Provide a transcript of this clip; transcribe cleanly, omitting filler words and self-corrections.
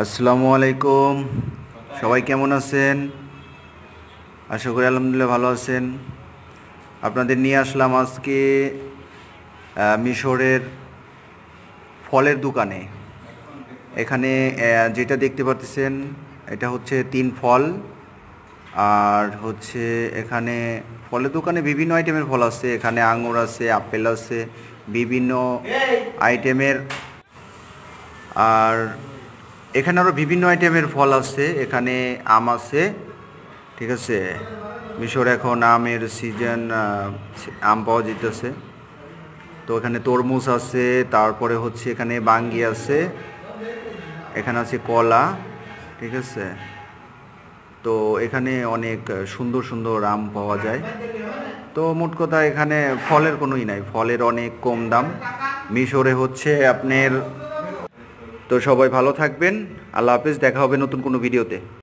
আসসালামু আলাইকুম। সবাই কেমন আছেন? আশা করি আলহামদুলিল্লাহ ভালো আছেন। আপনাদের নিয়ে আসলাম আজকে মিশরের ফলের দোকানে। এখানে যেটা দেখতে পাচ্ছেন এটা হচ্ছে 3 ফল। আর হচ্ছে এখানে ফলের দোকানে বিভিন্ন আইটেমের ফল আছে। এখানে আঙুর আছে, আপেল আছে, বিভিন্ন আইটেমের। আর এখানে আরও বিভিন্ন আইটেমের ফল আছে। এখানে আম আছে, ঠিক আছে। মিশর এখন আমের সিজন, আম পাওয়া যেতেছে। তো এখানে তরমুজ আছে, তারপরে হচ্ছে এখানে বাঙ্গি আছে, এখানে আছে কলা, ঠিক আছে। তো এখানে অনেক সুন্দর সুন্দর আম পাওয়া যায়। তো মোট কথা এখানে ফলের কোনোই নাই, ফলের অনেক কম দাম মিশরে হচ্ছে আপনার। তো সবাই ভালো থাকবেন, আল্লাহ হাফেজ, দেখা হবে নতুন কোনো ভিডিওতে।